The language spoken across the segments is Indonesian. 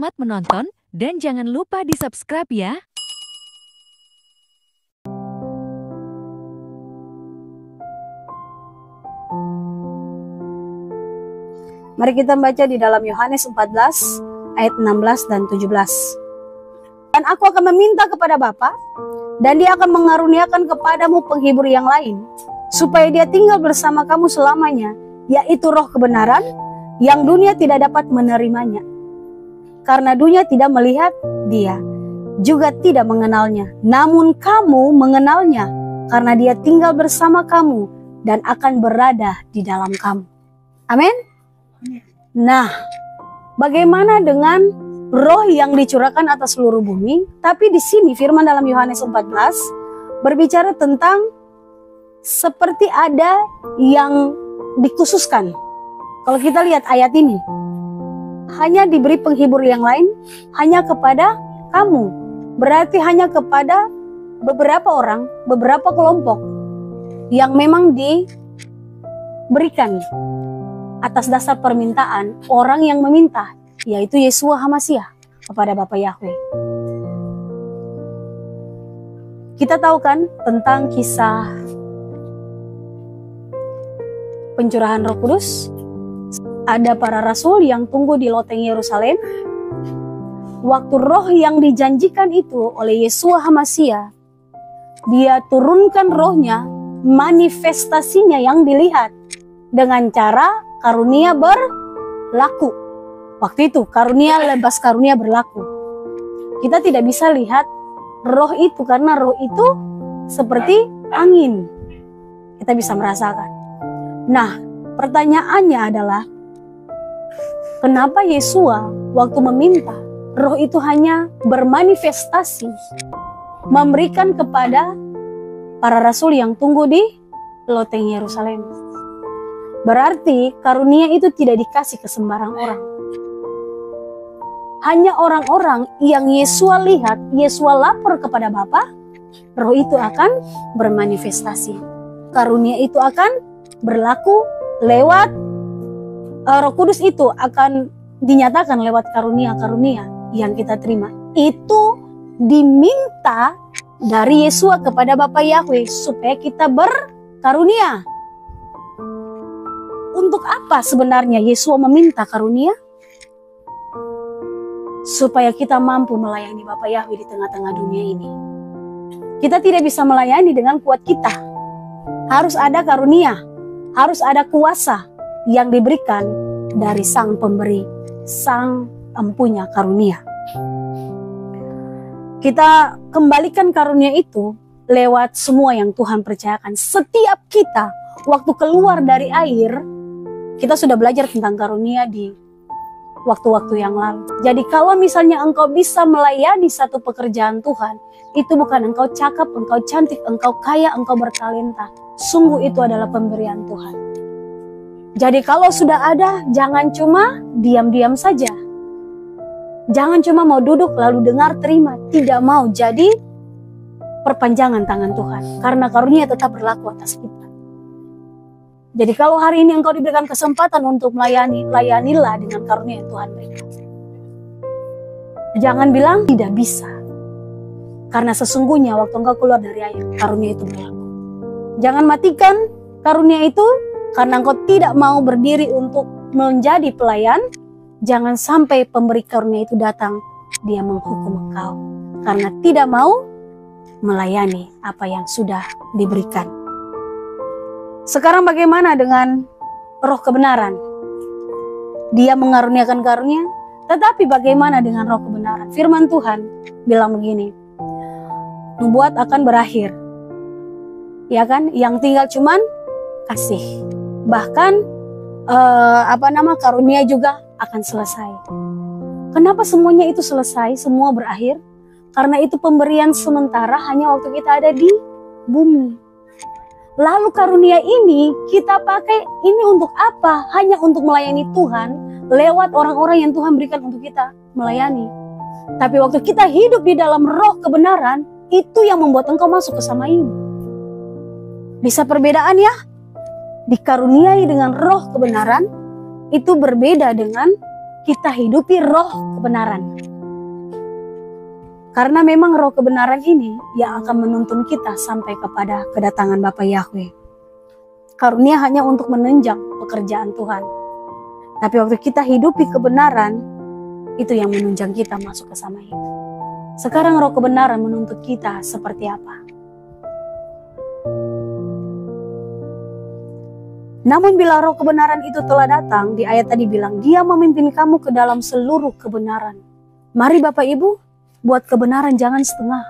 Selamat menonton dan jangan lupa di-subscribe ya. Mari kita baca di dalam Yohanes 14 ayat 16 dan 17. Dan aku akan meminta kepada Bapa, dan Dia akan mengaruniakan kepadamu penghibur yang lain, supaya Dia tinggal bersama kamu selamanya, yaitu Roh kebenaran, yang dunia tidak dapat menerimanya. Karena dunia tidak melihat Dia, juga tidak mengenalnya. Namun kamu mengenalnya, karena Dia tinggal bersama kamu dan akan berada di dalam kamu. Amin. Nah, bagaimana dengan roh yang dicurahkan atas seluruh bumi? Tapi di sini firman dalam Yohanes 14 berbicara tentang seperti ada yang dikhususkan. Kalau kita lihat ayat ini, hanya diberi penghibur yang lain hanya kepada kamu. Berarti hanya kepada beberapa orang, beberapa kelompok yang memang diberikan atas dasar permintaan orang yang meminta, yaitu Yeshua HaMashiach kepada Bapa Yahweh. Kita tahu kan tentang kisah pencurahan Roh Kudus. Ada para rasul yang tunggu di loteng Yerusalem. Waktu roh yang dijanjikan itu oleh Yeshua HaMashiach, Dia turunkan rohnya, manifestasinya yang dilihat dengan cara karunia berlaku. Waktu itu karunia lepas karunia berlaku. Kita tidak bisa lihat roh itu karena roh itu seperti angin. Kita bisa merasakan. Nah, pertanyaannya adalah, kenapa Yeshua waktu meminta roh itu hanya bermanifestasi, memberikan kepada para rasul yang tunggu di loteng Yerusalem? Berarti karunia itu tidak dikasih ke sembarang orang. Hanya orang-orang yang Yeshua lihat, Yeshua lapor kepada Bapa, roh itu akan bermanifestasi. Karunia itu akan berlaku lewat Roh Kudus, itu akan dinyatakan lewat karunia-karunia yang kita terima. Itu diminta dari Yeshua kepada Bapa Yahweh supaya kita berkarunia. Untuk apa sebenarnya Yeshua meminta karunia? Supaya kita mampu melayani Bapa Yahweh di tengah-tengah dunia ini. Kita tidak bisa melayani dengan kuat kita. Harus ada karunia, harus ada kuasa yang diberikan dari Sang Pemberi, Sang Empunya karunia. Kita kembalikan karunia itu lewat semua yang Tuhan percayakan. Setiap kita waktu keluar dari air, kita sudah belajar tentang karunia di waktu-waktu yang lalu. Jadi kalau misalnya engkau bisa melayani satu pekerjaan Tuhan, itu bukan engkau cakap, engkau cantik, engkau kaya, engkau bertalenta. Sungguh itu adalah pemberian Tuhan. Jadi kalau sudah ada, jangan cuma diam-diam saja. Jangan cuma mau duduk lalu dengar terima. Tidak mau jadi perpanjangan tangan Tuhan. Karena karunia tetap berlaku atas kita. Jadi kalau hari ini engkau diberikan kesempatan untuk melayani, layanilah dengan karunia yang Tuhan berikan. Jangan bilang tidak bisa. Karena sesungguhnya waktu engkau keluar dari air, karunia itu berlaku. Jangan matikan karunia itu karena engkau tidak mau berdiri untuk menjadi pelayan. Jangan sampai pemberi karunia itu datang, dia menghukum engkau karena tidak mau melayani apa yang sudah diberikan. Sekarang bagaimana dengan roh kebenaran? Dia mengaruniakan karunia, tetapi bagaimana dengan roh kebenaran? Firman Tuhan bilang begini, nubuat akan berakhir. Ya kan? Yang tinggal cuman kasih. Bahkan karunia juga akan selesai. Kenapa semuanya itu selesai, semua berakhir? Karena itu pemberian sementara hanya waktu kita ada di bumi. Lalu karunia ini kita pakai ini untuk apa? Hanya untuk melayani Tuhan lewat orang-orang yang Tuhan berikan untuk kita melayani. Tapi waktu kita hidup di dalam roh kebenaran, itu yang membuat engkau masuk ke sama ini. Bisa perbedaan ya? Dikaruniai dengan roh kebenaran itu berbeda dengan kita hidupi roh kebenaran. Karena memang roh kebenaran ini yang akan menuntun kita sampai kepada kedatangan Bapa Yahweh. Karunia hanya untuk menunjang pekerjaan Tuhan. Tapi waktu kita hidupi kebenaran, itu yang menunjang kita masuk ke sama itu. Sekarang roh kebenaran menuntut kita seperti apa? Namun bila roh kebenaran itu telah datang, di ayat tadi bilang, dia memimpin kamu ke dalam seluruh kebenaran. Mari Bapak Ibu, buat kebenaran jangan setengah.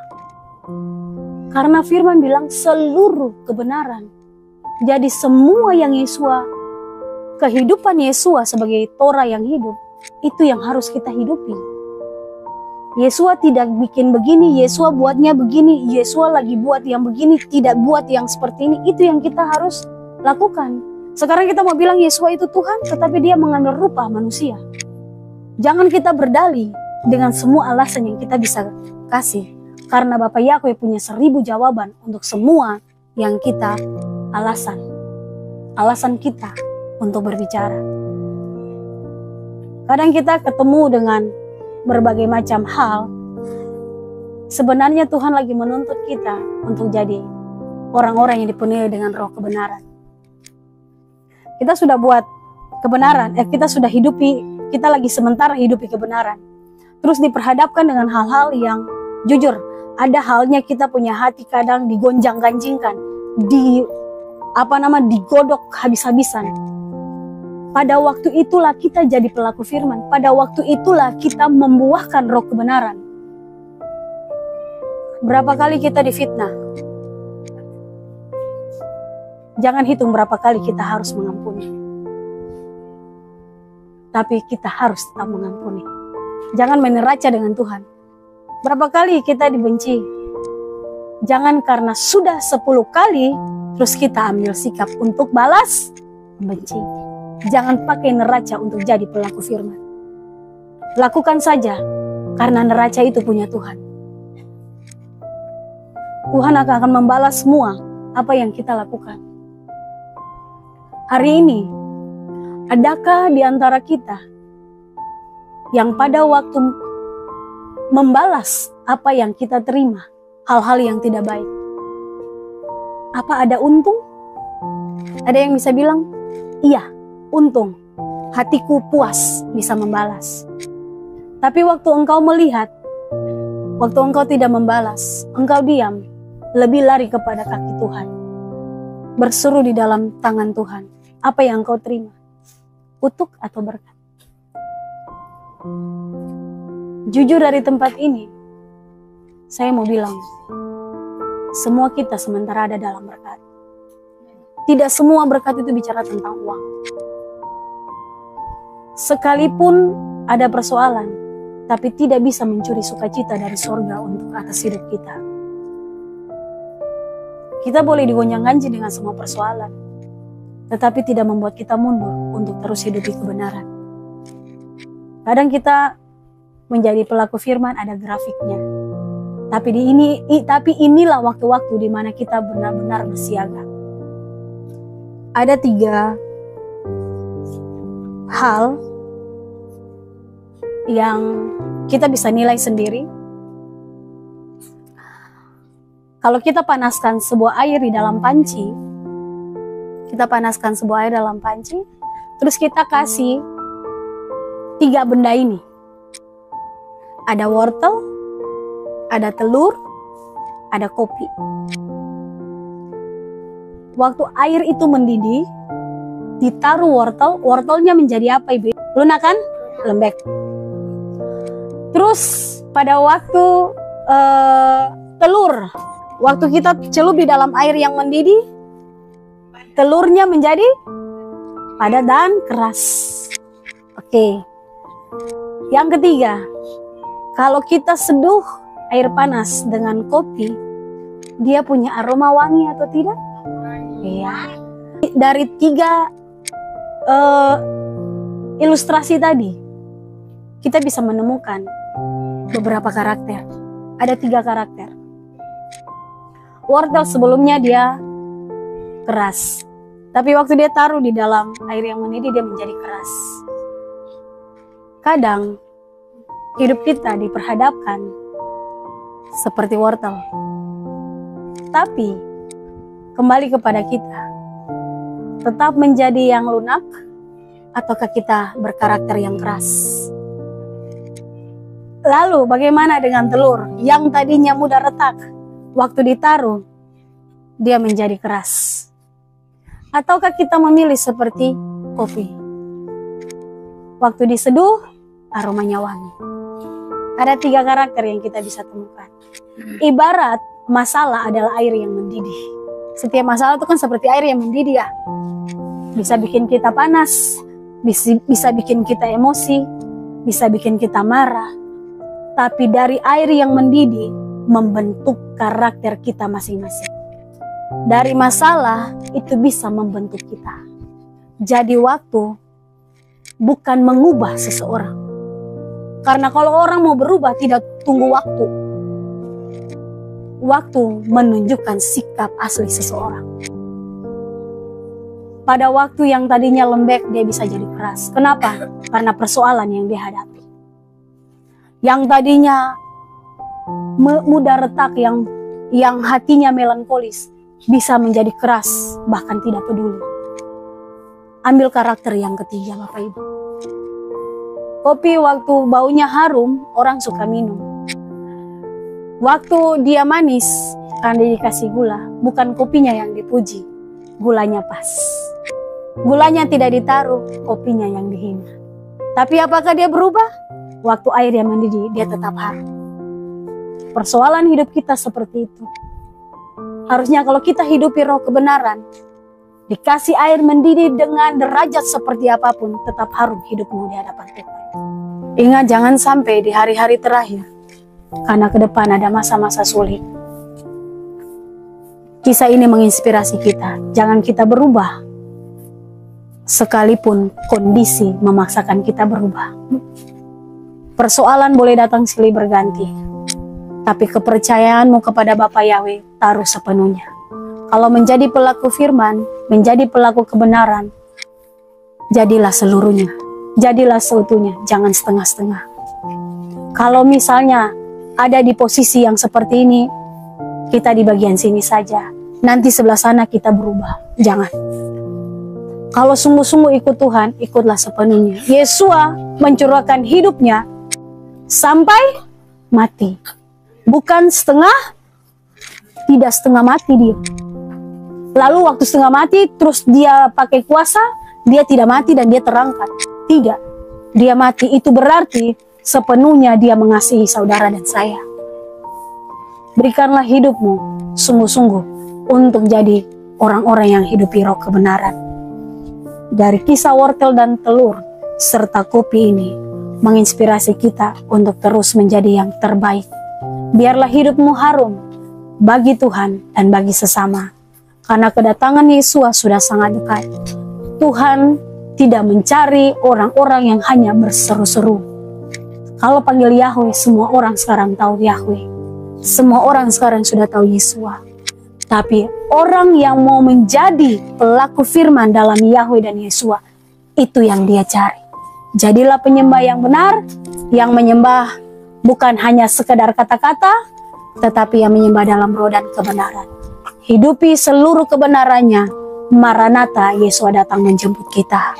Karena firman bilang seluruh kebenaran. Jadi semua yang Yesua, kehidupan Yesua sebagai Torah yang hidup, itu yang harus kita hidupi. Yesua tidak bikin begini, Yesua buatnya begini, Yesua lagi buat yang begini, tidak buat yang seperti ini. Itu yang kita harus lakukan. Sekarang kita mau bilang Yesua itu Tuhan, tetapi dia mengambil rupa manusia. Jangan kita berdalih dengan semua alasan yang kita bisa kasih. Karena Bapak Yahweh punya 1000 jawaban untuk semua yang kita alasan. Alasan kita untuk berbicara. Kadang kita ketemu dengan berbagai macam hal. Sebenarnya Tuhan lagi menuntut kita untuk jadi orang-orang yang dipenuhi dengan roh kebenaran. Kita sudah buat kebenaran, kita sudah hidupi, kita lagi sementara hidupi kebenaran. Terus diperhadapkan dengan hal-hal yang jujur, ada halnya kita punya hati kadang digonjang-ganjingkan, digodok habis-habisan. Pada waktu itulah kita jadi pelaku firman, pada waktu itulah kita membuahkan roh kebenaran. Berapa kali kita difitnah? Jangan hitung berapa kali kita harus mengampuni. Tapi kita harus tetap mengampuni. Jangan main neraca dengan Tuhan. Berapa kali kita dibenci? Jangan karena sudah 10 kali, terus kita ambil sikap untuk balas benci. Jangan pakai neraca untuk jadi pelaku firman. Lakukan saja, karena neraca itu punya Tuhan. Tuhan akan membalas semua apa yang kita lakukan. Hari ini, adakah di antara kita yang pada waktu membalas apa yang kita terima, hal-hal yang tidak baik, apa ada untung? Ada yang bisa bilang, iya, untung, hatiku puas bisa membalas. Tapi waktu engkau melihat, waktu engkau tidak membalas, engkau diam, lebih lari kepada kaki Tuhan, berseru di dalam tangan Tuhan, apa yang engkau terima, kutuk atau berkat? Jujur dari tempat ini, saya mau bilang, semua kita sementara ada dalam berkat. Tidak semua berkat itu bicara tentang uang. Sekalipun ada persoalan, tapi tidak bisa mencuri sukacita dari sorga untuk atas hidup kita. Kita boleh digonjang-ganjing dengan semua persoalan, tetapi tidak membuat kita mundur untuk terus hidup di kebenaran. Kadang kita menjadi pelaku firman ada grafiknya. Tapi inilah waktu-waktu di mana kita benar-benar bersiaga. Ada 3 hal yang kita bisa nilai sendiri. Kalau kita panaskan sebuah air di dalam panci, terus kita kasih 3 benda ini. Ada wortel, ada telur, ada kopi. Waktu air itu mendidih, ditaruh wortelnya menjadi apa Ibu? Lunak kan? Lembek. Terus pada waktu telur, waktu kita celup di dalam air yang mendidih, telurnya menjadi padat dan keras. Oke. Yang ketiga, kalau kita seduh air panas dengan kopi, dia punya aroma wangi atau tidak? Iya. Dari 3 ilustrasi tadi, kita bisa menemukan beberapa karakter. Ada 3 karakter. Wortel sebelumnya dia keras, tapi waktu dia taruh di dalam air yang mendidih dia menjadi keras. Kadang hidup kita diperhadapkan seperti wortel. Tapi kembali kepada kita, tetap menjadi yang lunak ataukah kita berkarakter yang keras? Lalu bagaimana dengan telur yang tadinya mudah retak, waktu ditaruh dia menjadi keras? Ataukah kita memilih seperti kopi, waktu diseduh aromanya wangi? Ada 3 karakter yang kita bisa temukan. Ibarat masalah adalah air yang mendidih. Setiap masalah itu kan seperti air yang mendidih ya. Bisa bikin kita panas, bisa bikin kita emosi, bisa bikin kita marah. Tapi dari air yang mendidih membentuk karakter kita masing-masing. Dari masalah itu bisa membentuk kita. Jadi waktu bukan mengubah seseorang. Karena kalau orang mau berubah tidak tunggu waktu. Waktu menunjukkan sikap asli seseorang. Pada waktu yang tadinya lembek dia bisa jadi keras. Kenapa? Karena persoalan yang dia hadapi. Yang tadinya mudah retak, yang hatinya melankolis, bisa menjadi keras, bahkan tidak peduli. Ambil karakter yang ketiga, Bapak Ibu. Kopi waktu baunya harum, orang suka minum. Waktu dia manis, karena dikasih gula, bukan kopinya yang dipuji, gulanya pas. Gulanya tidak ditaruh, kopinya yang dihina. Tapi apakah dia berubah? Waktu air yang mendidih, dia tetap harum. Persoalan hidup kita seperti itu. Harusnya kalau kita hidupi roh kebenaran, dikasih air mendidih dengan derajat seperti apapun, tetap harum hidupmu di hadapan Tuhan. Ingat, jangan sampai di hari-hari terakhir, karena ke depan ada masa-masa sulit. Kisah ini menginspirasi kita, jangan kita berubah, sekalipun kondisi memaksakan kita berubah. Persoalan boleh datang silih berganti, tapi kepercayaanmu kepada Bapa Yahweh taruh sepenuhnya. Kalau menjadi pelaku firman, menjadi pelaku kebenaran, jadilah seluruhnya, jadilah seutuhnya, jangan setengah-setengah. Kalau misalnya ada di posisi yang seperti ini, kita di bagian sini saja, nanti sebelah sana kita berubah, jangan. Kalau sungguh-sungguh ikut Tuhan, ikutlah sepenuhnya. Yesua mencurahkan hidupnya sampai mati. Bukan setengah, tidak setengah mati dia. Lalu waktu setengah mati, terus dia pakai kuasa, dia tidak mati dan dia terangkat. Tidak, dia mati. Itu berarti sepenuhnya dia mengasihi saudara dan saya. Berikanlah hidupmu sungguh-sungguh untuk jadi orang-orang yang hidupi roh kebenaran. Dari kisah wortel dan telur serta kopi ini menginspirasi kita untuk terus menjadi yang terbaik. Biarlah hidupmu harum bagi Tuhan dan bagi sesama. Karena kedatangan Yesus sudah sangat dekat. Tuhan tidak mencari orang-orang yang hanya berseru-seru. Kalau panggil Yahweh, semua orang sekarang tahu Yahweh. Semua orang sekarang sudah tahu Yesus. Tapi orang yang mau menjadi pelaku firman dalam Yahweh dan Yesus, itu yang dia cari. Jadilah penyembah yang benar, yang menyembah bukan hanya sekedar kata-kata, tetapi yang menyembah dalam roh dan kebenaran. Hidupi seluruh kebenarannya, Maranatha, Yesus datang menjemput kita.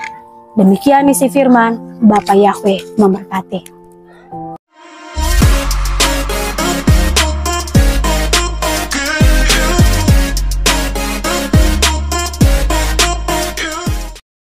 Demikian isi firman, Bapa Yahweh memberkati.